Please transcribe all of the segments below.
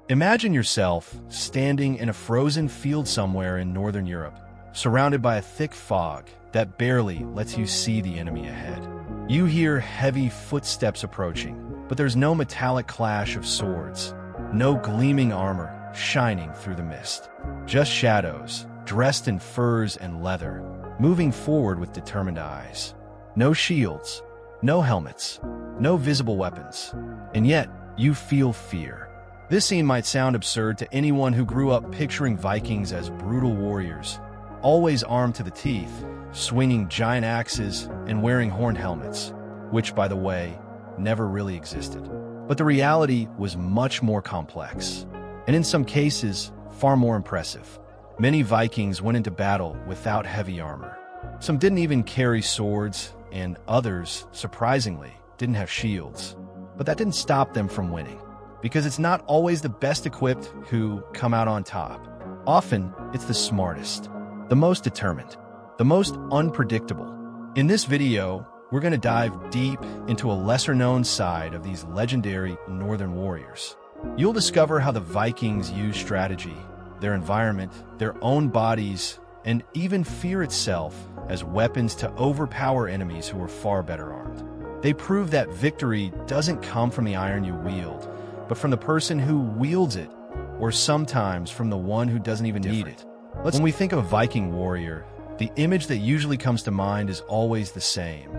Imagine yourself standing in a frozen field somewhere in northern Europe, surrounded by a thick fog that barely lets you see the enemy ahead. You hear heavy footsteps approaching, but there's no metallic clash of swords, no gleaming armor shining through the mist. Just shadows, dressed in furs and leather, moving forward with determined eyes. No shields, no helmets, no visible weapons, and yet you feel fear. This scene might sound absurd to anyone who grew up picturing Vikings as brutal warriors, always armed to the teeth, swinging giant axes and wearing horned helmets, which, by the way, never really existed. But the reality was much more complex, and in some cases, far more impressive. Many Vikings went into battle without heavy armor. Some didn't even carry swords, and others, surprisingly, didn't have shields. But that didn't stop them from winning, because it's not always the best equipped who come out on top. Often, it's the smartest, the most determined, the most unpredictable. In this video, we're going to dive deep into a lesser-known side of these legendary northern warriors. You'll discover how the Vikings used strategy, their environment, their own bodies, and even fear itself as weapons to overpower enemies who were far better armed. They prove that victory doesn't come from the iron you wield, but from the person who wields it, or sometimes from the one who doesn't even need it. When we think of a Viking warrior, the image that usually comes to mind is always the same.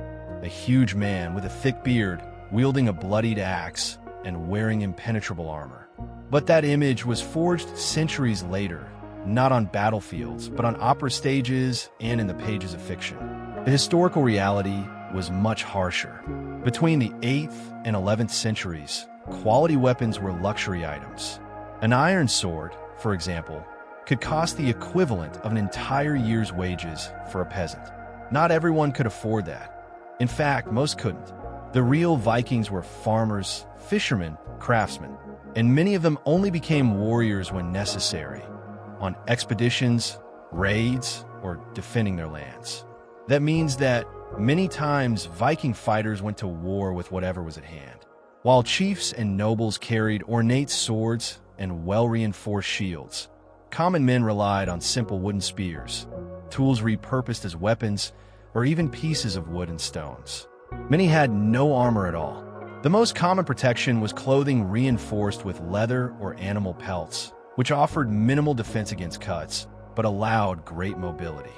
A huge man with a thick beard, wielding a bloodied axe, and wearing impenetrable armor. But that image was forged centuries later, not on battlefields, but on opera stages and in the pages of fiction. The historical reality was much harsher. Between the 8th and 11th centuries, quality weapons were luxury items. An iron sword, for example, could cost the equivalent of an entire year's wages for a peasant. Not everyone could afford that. In fact, most couldn't. The real Vikings were farmers, fishermen, craftsmen, and many of them only became warriors when necessary, on expeditions, raids, or defending their lands. That means that many times Viking fighters went to war with whatever was at hand. While chiefs and nobles carried ornate swords and well-reinforced shields, common men relied on simple wooden spears, tools repurposed as weapons, or even pieces of wood and stones. Many had no armor at all. The most common protection was clothing reinforced with leather or animal pelts, which offered minimal defense against cuts, but allowed great mobility.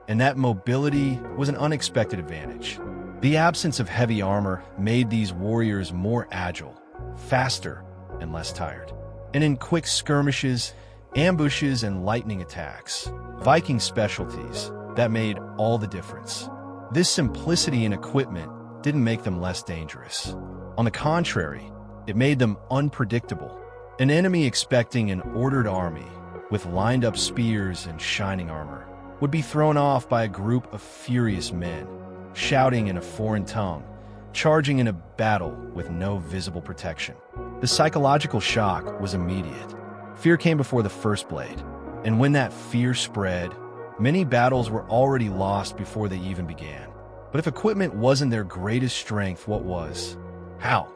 And that mobility was an unexpected advantage. The absence of heavy armor made these warriors more agile, faster, and less tired. And in quick skirmishes, ambushes, and lightning attacks, Viking specialties, that made all the difference. This simplicity in equipment didn't make them less dangerous. On the contrary, it made them unpredictable. An enemy expecting an ordered army, with lined-up spears and shining armor, would be thrown off by a group of furious men, shouting in a foreign tongue, charging in a battle with no visible protection. The psychological shock was immediate. Fear came before the first blade, and when that fear spread, many battles were already lost before they even began. But if equipment wasn't their greatest strength, what was? How?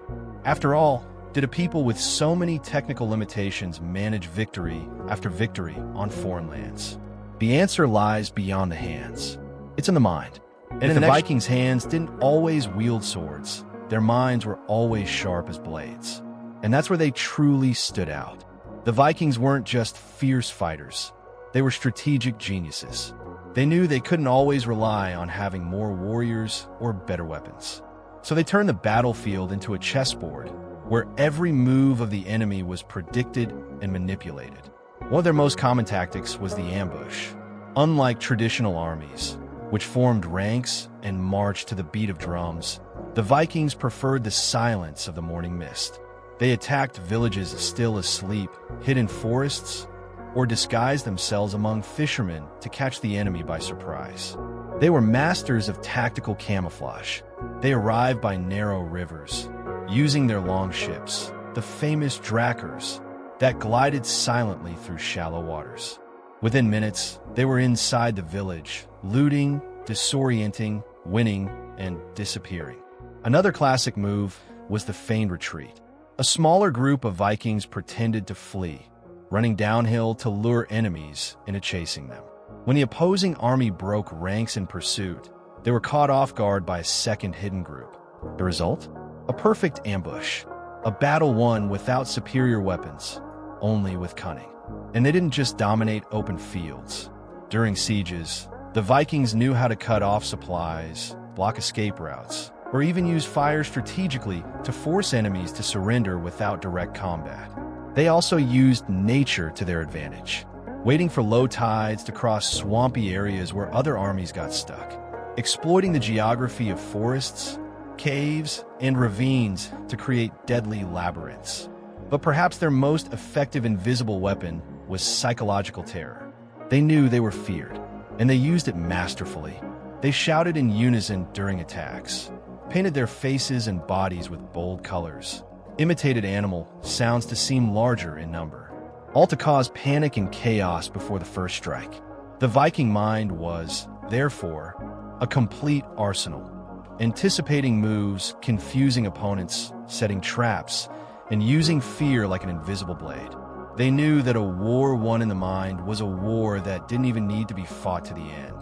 After all, did a people with so many technical limitations manage victory after victory on foreign lands? The answer lies beyond the hands. It's in the mind. And if the Vikings' hands didn't always wield swords, their minds were always sharp as blades. And that's where they truly stood out. The Vikings weren't just fierce fighters. They were strategic geniuses. They knew they couldn't always rely on having more warriors or better weapons. So they turned the battlefield into a chessboard where every move of the enemy was predicted and manipulated. One of their most common tactics was the ambush. Unlike traditional armies, which formed ranks and marched to the beat of drums, the Vikings preferred the silence of the morning mist. They attacked villages still asleep, hid in forests, or disguised themselves among fishermen to catch the enemy by surprise. They were masters of tactical camouflage. They arrived by narrow rivers, using their long ships, the famous drakers, that glided silently through shallow waters. Within minutes, they were inside the village, looting, disorienting, winning, and disappearing. Another classic move was the feigned retreat. A smaller group of Vikings pretended to flee, running downhill to lure enemies into chasing them. When the opposing army broke ranks in pursuit, they were caught off guard by a second hidden group. The result? A perfect ambush. A battle won without superior weapons, only with cunning. And they didn't just dominate open fields. During sieges, the Vikings knew how to cut off supplies, block escape routes, or even use fire strategically to force enemies to surrender without direct combat. They also used nature to their advantage, waiting for low tides to cross swampy areas where other armies got stuck, exploiting the geography of forests, caves, and ravines to create deadly labyrinths. But perhaps their most effective invisible weapon was psychological terror. They knew they were feared, and they used it masterfully. They shouted in unison during attacks, painted their faces and bodies with bold colors, imitated animal sounds to seem larger in number, all to cause panic and chaos before the first strike. The Viking mind was, therefore, a complete arsenal, anticipating moves, confusing opponents, setting traps, and using fear like an invisible blade. They knew that a war won in the mind was a war that didn't even need to be fought to the end.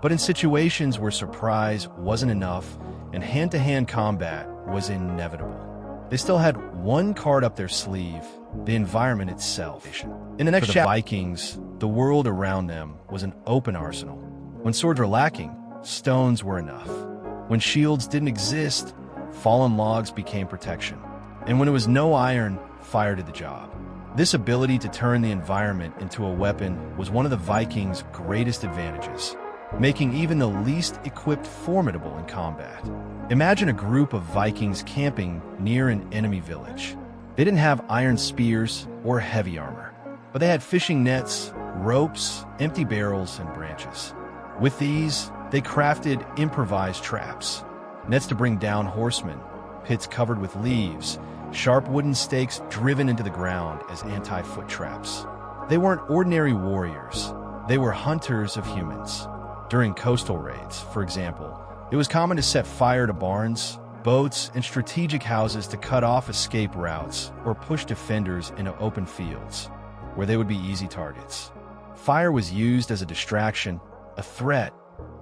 But in situations where surprise wasn't enough and hand-to-hand combat was inevitable, they still had one card up their sleeve: the environment itself. In the next chapter, the Vikings, the world around them was an open arsenal. When swords were lacking, stones were enough. When shields didn't exist, fallen logs became protection. And when it was no iron, fire did the job. This ability to turn the environment into a weapon was one of the Vikings' greatest advantages, making even the least equipped formidable in combat. Imagine a group of Vikings camping near an enemy village. They didn't have iron spears or heavy armor, but they had fishing nets, ropes, empty barrels, and branches. With these, they crafted improvised traps, nets to bring down horsemen, pits covered with leaves, sharp wooden stakes driven into the ground as anti-foot traps. They weren't ordinary warriors. They were hunters of humans. During coastal raids, for example, it was common to set fire to barns, boats, and strategic houses to cut off escape routes or push defenders into open fields, where they would be easy targets. Fire was used as a distraction, a threat,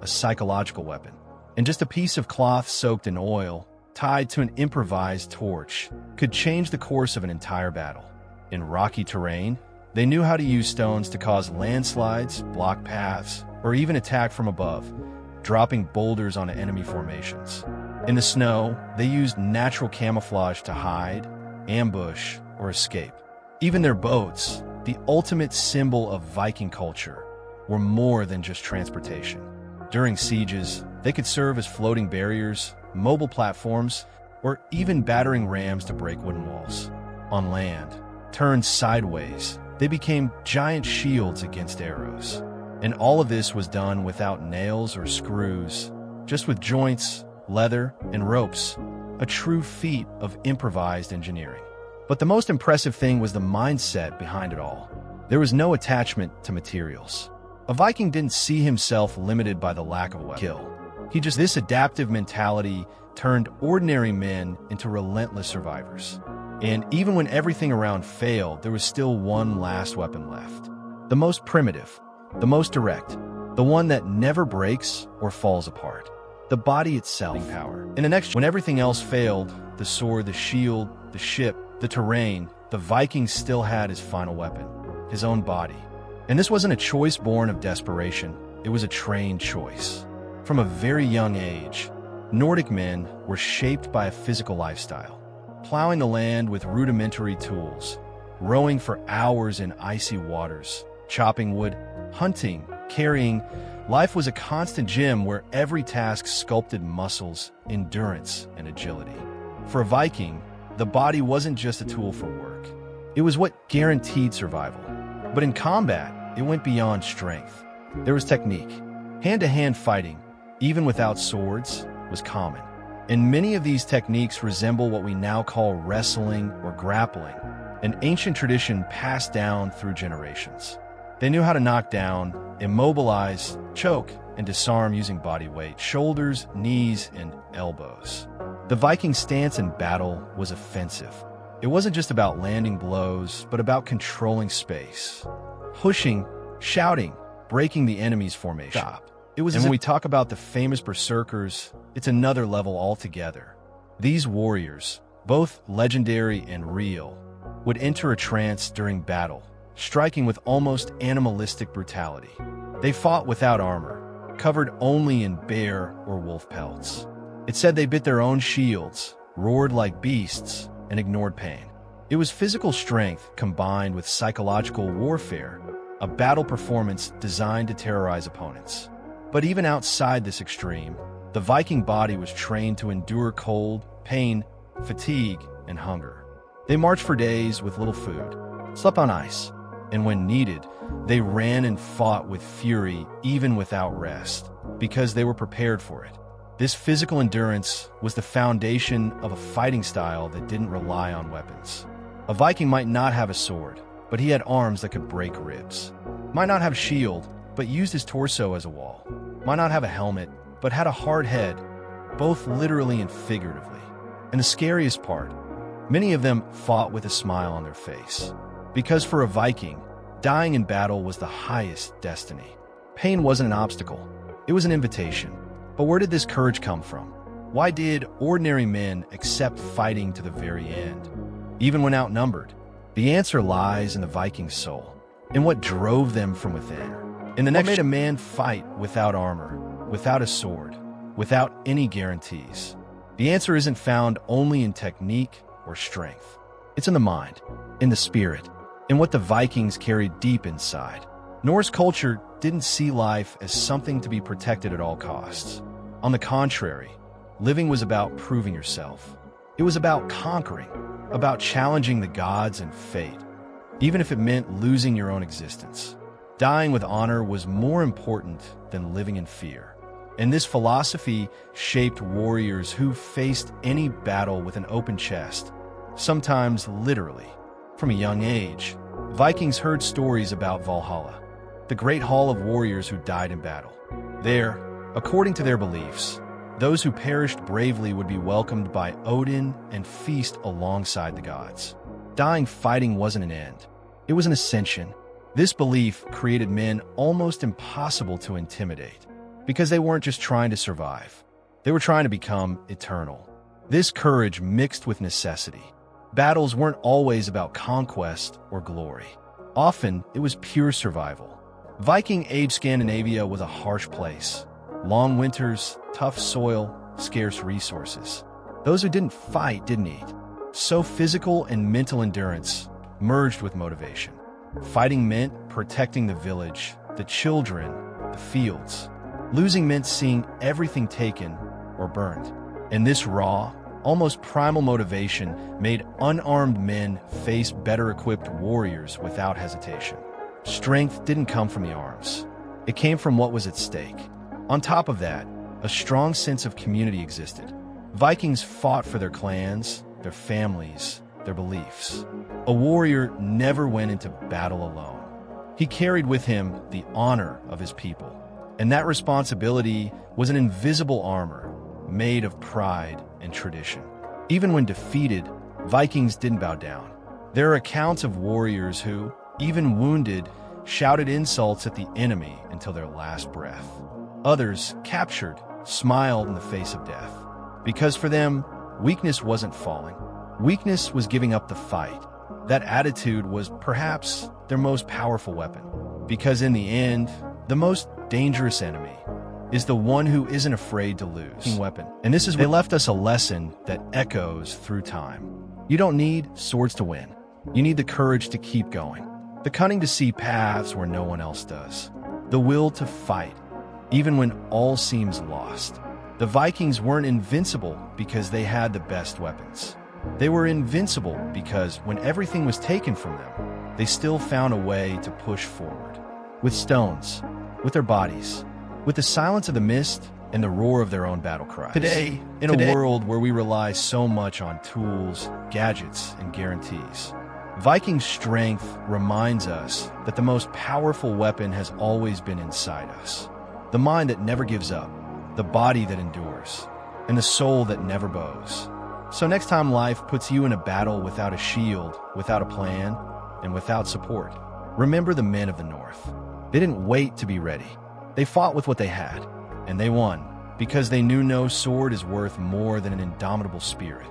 a psychological weapon. And just a piece of cloth soaked in oil, tied to an improvised torch, could change the course of an entire battle. In rocky terrain, they knew how to use stones to cause landslides, block paths, or even attack from above, dropping boulders onto enemy formations. In the snow, they used natural camouflage to hide, ambush, or escape. Even their boats, the ultimate symbol of Viking culture, were more than just transportation. During sieges, they could serve as floating barriers, mobile platforms, or even battering rams to break wooden walls. On land, turned sideways, they became giant shields against arrows. And all of this was done without nails or screws, just with joints, leather, and ropes, a true feat of improvised engineering. But the most impressive thing was the mindset behind it all. There was no attachment to materials. A Viking didn't see himself limited by the lack of a kill. This adaptive mentality turned ordinary men into relentless survivors. And even when everything around failed, there was still one last weapon left. The most primitive, the most direct, the one that never breaks or falls apart. The body itself. Power. In the next, when everything else failed, the sword, the shield, the ship, the terrain, the Viking still had his final weapon, his own body. And this wasn't a choice born of desperation, it was a trained choice. From a very young age, Nordic men were shaped by a physical lifestyle, plowing the land with rudimentary tools, rowing for hours in icy waters, chopping wood, hunting, carrying. Life was a constant gym where every task sculpted muscles, endurance, and agility. For a Viking, the body wasn't just a tool for work. It was what guaranteed survival. But in combat, it went beyond strength. There was technique. Hand-to-hand fighting, even without swords, was common. And many of these techniques resemble what we now call wrestling or grappling, an ancient tradition passed down through generations. They knew how to knock down, immobilize, choke, and disarm using body weight, shoulders, knees, and elbows. The Viking stance in battle was offensive. It wasn't just about landing blows, but about controlling space. Pushing, shouting, breaking the enemy's formation. It was, and when we talk about the famous berserkers, it's another level altogether. These warriors, both legendary and real, would enter a trance during battle, striking with almost animalistic brutality. They fought without armor, covered only in bear or wolf pelts. It said they bit their own shields, roared like beasts, and ignored pain. It was physical strength combined with psychological warfare, a battle performance designed to terrorize opponents. But even outside this extreme, the Viking body was trained to endure cold, pain, fatigue, and hunger. They marched for days with little food, slept on ice, and when needed, they ran and fought with fury even without rest, because they were prepared for it. This physical endurance was the foundation of a fighting style that didn't rely on weapons. A Viking might not have a sword, but he had arms that could break ribs. Might not have a shield, but used his torso as a wall. Might not have a helmet, but had a hard head, both literally and figuratively. And the scariest part, many of them fought with a smile on their face. Because for a Viking, dying in battle was the highest destiny. Pain wasn't an obstacle, it was an invitation. But where did this courage come from? Why did ordinary men accept fighting to the very end, even when outnumbered? The answer lies in the Viking's soul, in what drove them from within. In the next, what made a man fight without armor, without a sword, without any guarantees? The answer isn't found only in technique or strength. It's in the mind, in the spirit, in what the Vikings carried deep inside. Norse culture didn't see life as something to be protected at all costs. On the contrary, living was about proving yourself. It was about conquering, about challenging the gods and fate, even if it meant losing your own existence. Dying with honor was more important than living in fear. And this philosophy shaped warriors who faced any battle with an open chest, sometimes literally. From a young age, Vikings heard stories about Valhalla, the great hall of warriors who died in battle. There, according to their beliefs, those who perished bravely would be welcomed by Odin and feast alongside the gods. Dying fighting wasn't an end. It was an ascension. This belief created men almost impossible to intimidate, because they weren't just trying to survive. They were trying to become eternal. This courage mixed with necessity. Battles weren't always about conquest or glory. Often, it was pure survival. Viking-age Scandinavia was a harsh place. Long winters, tough soil, scarce resources. Those who didn't fight didn't eat. So physical and mental endurance merged with motivation. Fighting meant protecting the village, the children, the fields. Losing meant seeing everything taken or burned. And this raw, almost primal motivation made unarmed men face better-equipped warriors without hesitation. Strength didn't come from the arms. It came from what was at stake. On top of that, a strong sense of community existed. Vikings fought for their clans, their families, their beliefs. A warrior never went into battle alone. He carried with him the honor of his people. And that responsibility was an invisible armor made of pride and tradition. Even when defeated, Vikings didn't bow down. There are accounts of warriors who, even wounded, shouted insults at the enemy until their last breath. Others, captured, smiled in the face of death. Because for them, weakness wasn't falling. Weakness was giving up the fight. That attitude was perhaps their most powerful weapon. Because in the end, the most dangerous enemy is the one who isn't afraid to lose. Weapon. And this is where they left us a lesson that echoes through time. You don't need swords to win. You need the courage to keep going. The cunning to see paths where no one else does. The will to fight, even when all seems lost. The Vikings weren't invincible because they had the best weapons. They were invincible because when everything was taken from them, they still found a way to push forward. With stones, with their bodies, with the silence of the mist and the roar of their own battle cries. Today, in a world where we rely so much on tools, gadgets, and guarantees, Viking strength reminds us that the most powerful weapon has always been inside us. The mind that never gives up, the body that endures, and the soul that never bows. So next time life puts you in a battle without a shield, without a plan, and without support, remember the men of the North. They didn't wait to be ready. They fought with what they had, and they won, because they knew no sword is worth more than an indomitable spirit.